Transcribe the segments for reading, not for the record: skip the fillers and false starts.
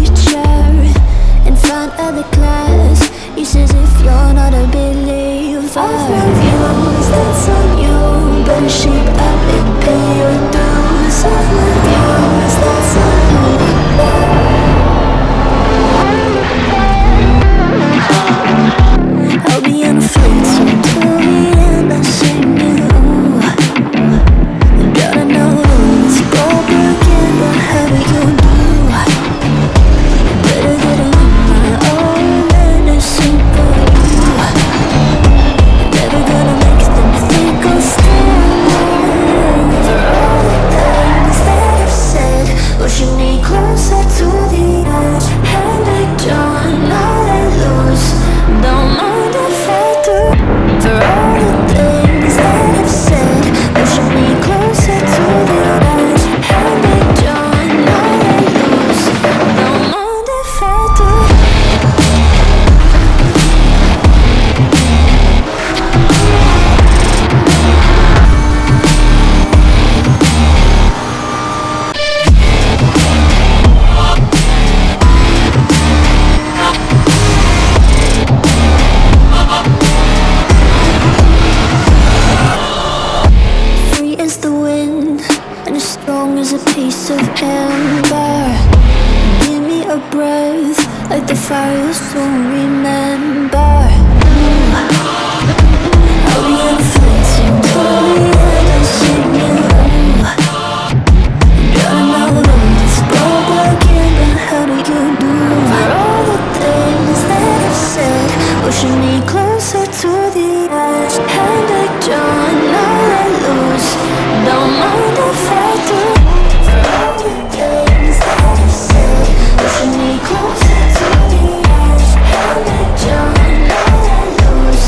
teacher in front of the class. He says if you're not a believer, I've views, that's on you. Better shape up and pay your dues. I've views, that's on you. I'll be on a flight soon till the end. I'll sing you. Gotta know it's broken, but how do you do? Better get on my own medicine for you. Never gonna make them think I'll stand for all the things that I've said, pushing me closer to the edge. And I don't know let loose. Don't mind if I do. For all the things that I've said, pushing me closer to the edge. And I don't know let loose. Don't mind if I do. Free as the wind and as strong as a piece of amber. Give me a breath like the fire you'll soon remember. I'll be on a flight soon till the end. I'll sing you. Gotta know it's broken, but how do you do? For all the things that I've said, pushing me closer to the edge. And I don't know let loose. Don't mind if I do. For all the things that I've said, pushing me closer to the edge. And I don't know let loose.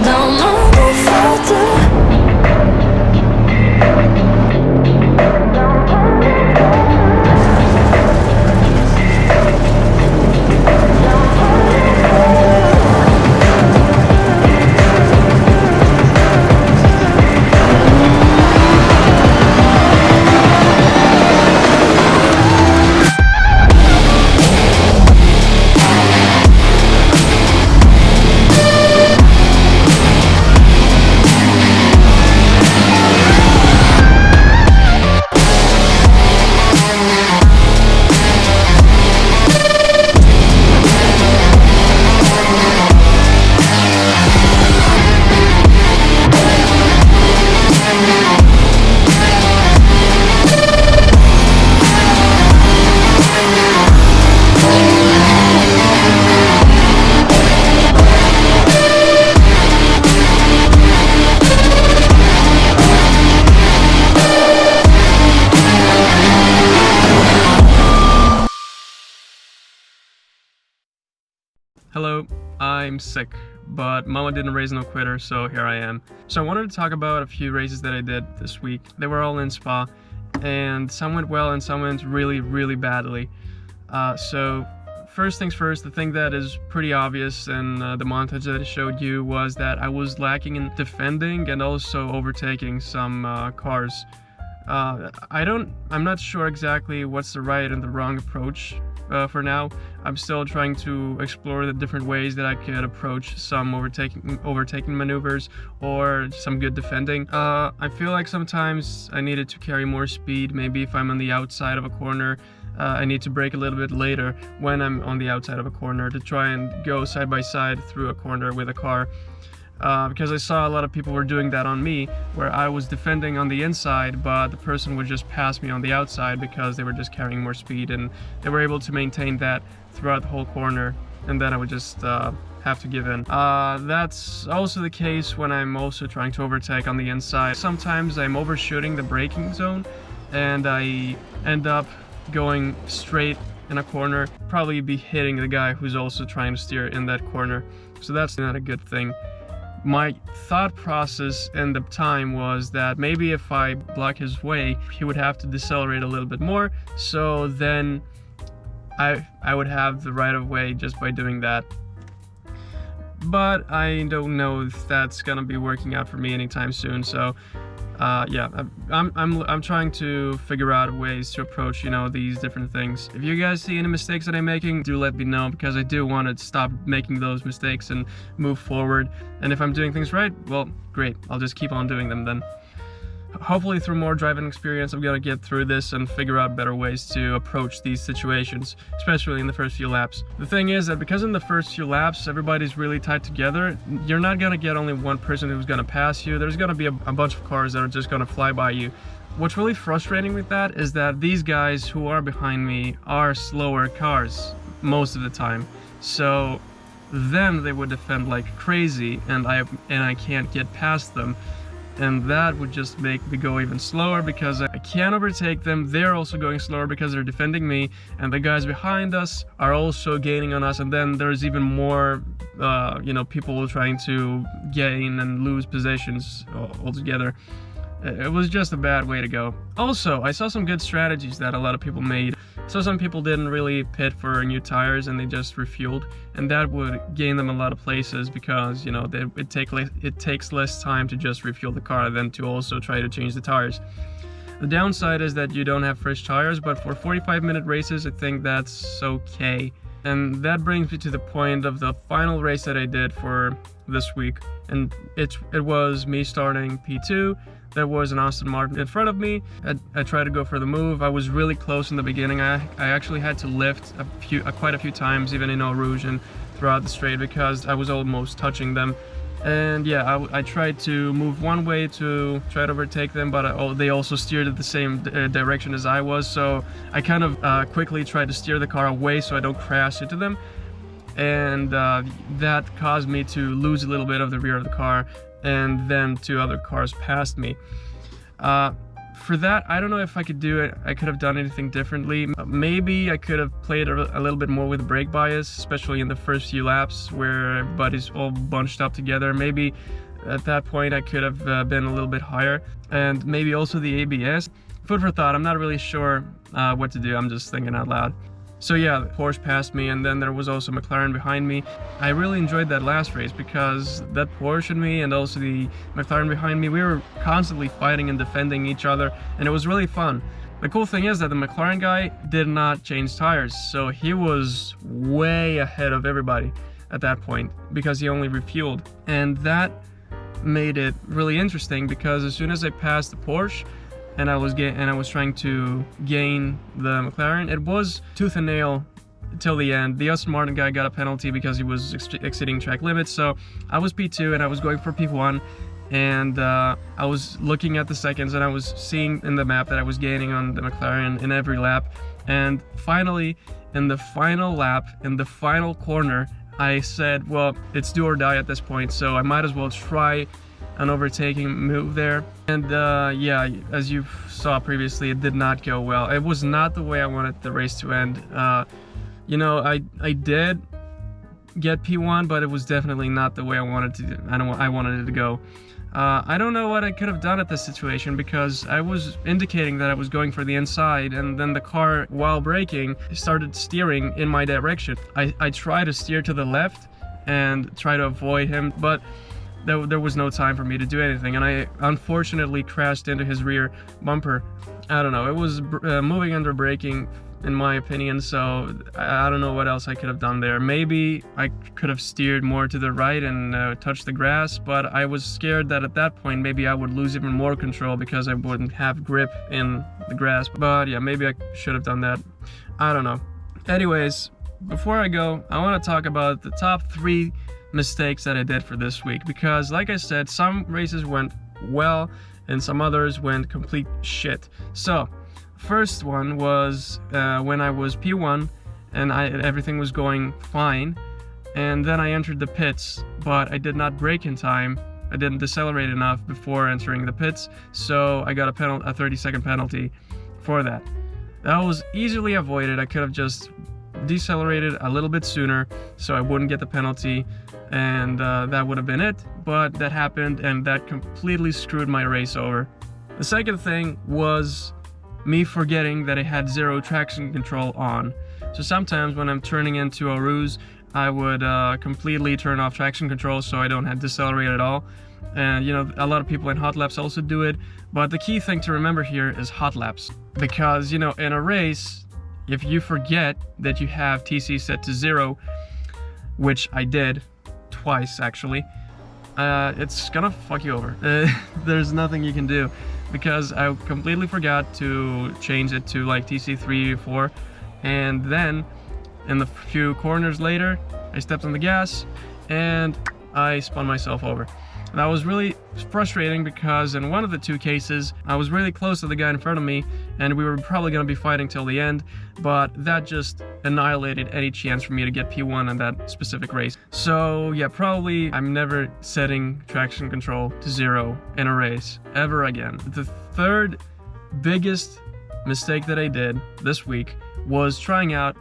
Don't mind if I do. Hello, I'm sick, but mama didn't raise no quitter, so here I am. So I wanted to talk about a few races that I did this week. They were all in Spa, and some went well and some went really, really badly. So first things first, the thing that is pretty obvious in the montage that I showed you was that I was lacking in defending and also overtaking some cars. I'm not sure exactly what's the right and the wrong approach for now. I'm still trying to explore the different ways that I could approach some overtaking maneuvers or some good defending. I feel like sometimes I needed to carry more speed. Maybe if I'm on the outside of a corner, I need to brake a little bit later when I'm on the outside of a corner to try and go side by side through a corner with a car. Because I saw a lot of people were doing that on me, where I was defending on the inside, but the person would just pass me on the outside because they were just carrying more speed, and they were able to maintain that throughout the whole corner, and then I would just have to give in. That's also the case when I'm also trying to overtake on the inside. Sometimes I'm overshooting the braking zone, and I end up going straight in a corner, probably be hitting the guy who's also trying to steer in that corner, so that's not a good thing. My thought process in the time was that maybe if I block his way, he would have to decelerate a little bit more, so then I would have the right of way just by doing that. But I don't know if that's gonna be working out for me anytime soon, so yeah, I'm trying to figure out ways to approach, you know, these different things. If you guys see any mistakes that I'm making, do let me know, because I do want to stop making those mistakes and move forward. And if I'm doing things right, well, great, I'll just keep on doing them then. Hopefully through more driving experience, I'm gonna get through this and figure out better ways to approach these situations, especially in the first few laps. The thing is that because in the first few laps everybody's really tight together, you're not gonna get only one person who's gonna pass you. There's gonna be a bunch of cars that are just gonna fly by you. What's really frustrating with that is that these guys who are behind me are slower cars most of the time. So then they would defend like crazy, and I can't get past them. And that would just make me go even slower because I can't overtake them. They're also going slower because they're defending me, and the guys behind us are also gaining on us. And then there's even more, you know, people trying to gain and lose positions altogether. It was just a bad way to go. Also, I saw some good strategies that a lot of people made. So some people didn't really pit for new tires and they just refueled, and that would gain them a lot of places because, you know, it takes less time to just refuel the car than to also try to change the tires. The downside is that you don't have fresh tires, but for 45-minute races, I think that's okay. And that brings me to the point of the final race that I did for this week, and it was me starting P2. There was an Aston Martin in front of me. I tried to go for the move. I was really close in the beginning. I actually had to lift quite a few times, even in Eau Rouge and throughout the straight, because I was almost touching them. And yeah, I tried to move one way to try to overtake them, but they also steered in the same direction as I was. So I kind of quickly tried to steer the car away so I don't crash into them. And that caused me to lose a little bit of the rear of the car, and then two other cars passed me. For that, I don't know if I could do it. I could have done anything differently. Maybe I could have played a little bit more with brake bias, especially in the first few laps where everybody's all bunched up together. Maybe at that point I could have been a little bit higher, and maybe also the ABS. Food for thought. I'm not really sure what to do. I'm just thinking out loud. So yeah, the Porsche passed me, and then there was also McLaren behind me. I really enjoyed that last race because that Porsche and me and also the McLaren behind me, we were constantly fighting and defending each other, and it was really fun. The cool thing is that the McLaren guy did not change tires, so he was way ahead of everybody at that point because he only refueled. And that made it really interesting because as soon as I passed the Porsche, and I was trying to gain the McLaren, it was tooth and nail till the end. The Aston Martin guy got a penalty because he was exceeding track limits, so I was P2 and I was going for P1, and I was looking at the seconds and I was seeing in the map that I was gaining on the McLaren in every lap. And finally, in the final lap, in the final corner, I said, well, it's do or die at this point, so I might as well try an overtaking move there. And yeah, as you saw previously, it did not go well. It was not the way I wanted the race to end. You know, I did get P1, but it was definitely not the way I wanted it to go. I don't know what I could have done at this situation because I was indicating that I was going for the inside, and then the car, while braking, started steering in my direction. I tried to steer to the left and try to avoid him, but there was no time for me to do anything, and I unfortunately crashed into his rear bumper. I don't know, it was moving under braking in my opinion, so I don't know what else I could have done there. Maybe I could have steered more to the right and touched the grass, but I was scared that at that point maybe I would lose even more control because I wouldn't have grip in the grass. But yeah, maybe I should have done that. I don't know. Anyways, before I go, I want to talk about the top 3 mistakes that I did for this week, because like I said, some races went well and some others went complete shit. So first one was when I was P1 and everything was going fine, and then I entered the pits, but I did not brake in time. I didn't decelerate enough before entering the pits, so I got a 30-second penalty for that. That was easily avoided. I could have just decelerated a little bit sooner so I wouldn't get the penalty, and that would have been it, but that happened and that completely screwed my race over. The second thing was me forgetting that I had 0 traction control on. So sometimes when I'm turning into Eau Rouge, I would completely turn off traction control so I don't have to decelerate at all. And you know, a lot of people in hot laps also do it, but the key thing to remember here is hot laps. Because, you know, in a race, if you forget that you have TC set to 0, which I did twice actually, it's gonna fuck you over. There's nothing you can do, because I completely forgot to change it to like TC3 or 4, and then in the few corners later I stepped on the gas and I spun myself over. That was really frustrating, because in one of the two cases I was really close to the guy in front of me and we were probably going to be fighting till the end, but that just annihilated any chance for me to get P1 in that specific race. So yeah, probably I'm never setting traction control to 0 in a race ever again. The third biggest mistake that I did this week was trying out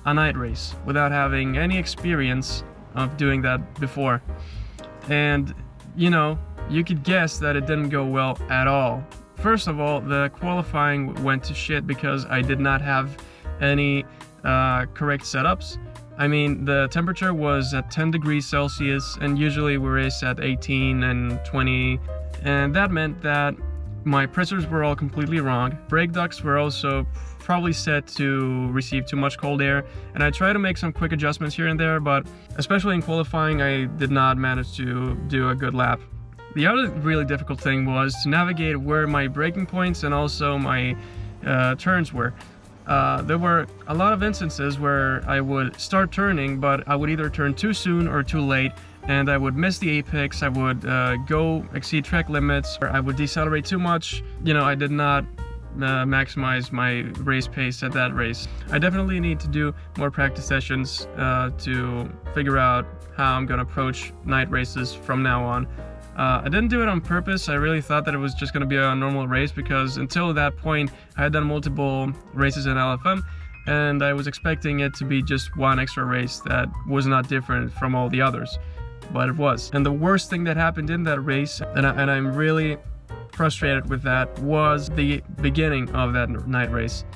a night race without having any experience of doing that before. And you know, you could guess that it didn't go well at all. First of all, the qualifying went to shit because I did not have any correct setups. I mean, the temperature was at 10 degrees Celsius and usually we race at 18 and 20, and that meant that my pressures were all completely wrong. Brake ducts were also probably set to receive too much cold air, and I tried to make some quick adjustments here and there, but especially in qualifying I did not manage to do a good lap. The other really difficult thing was to navigate where my braking points and also my turns were. There were a lot of instances where I would start turning, but I would either turn too soon or too late, and I would miss the apex, I would go exceed track limits, or I would decelerate too much. You know, I did not maximize my race pace at that race. I definitely need to do more practice sessions to figure out how I'm gonna approach night races from now on. I didn't do it on purpose. I really thought that it was just gonna be a normal race, because until that point I had done multiple races in LFM and I was expecting it to be just one extra race that was not different from all the others, but it was. And the worst thing that happened in that race, and I'm really frustrated with that, was the beginning of that night race.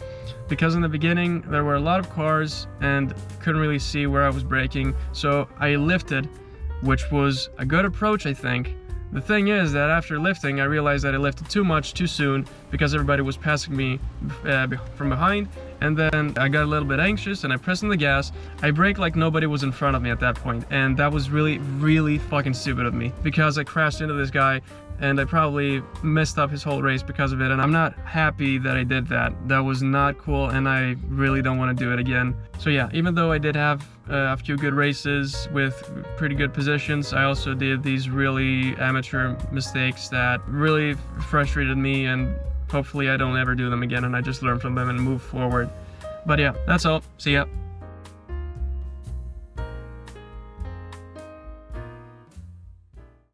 Because in the beginning there were a lot of cars and couldn't really see where I was braking, so I lifted, which was a good approach, I think. The thing is that after lifting I realized that I lifted too much too soon, because everybody was passing me from behind, and then I got a little bit anxious and I pressed on the gas. I braked like nobody was in front of me at that point, and that was really fucking stupid of me, because I crashed into this guy and I probably messed up his whole race because of it, and I'm not happy that I did that. That was not cool and I really don't want to do it again. So yeah, even though I did have a few good races with pretty good positions, I also did these really amateur mistakes that really frustrated me, and hopefully I don't ever do them again and I just learn from them and move forward. But yeah, that's all. See ya.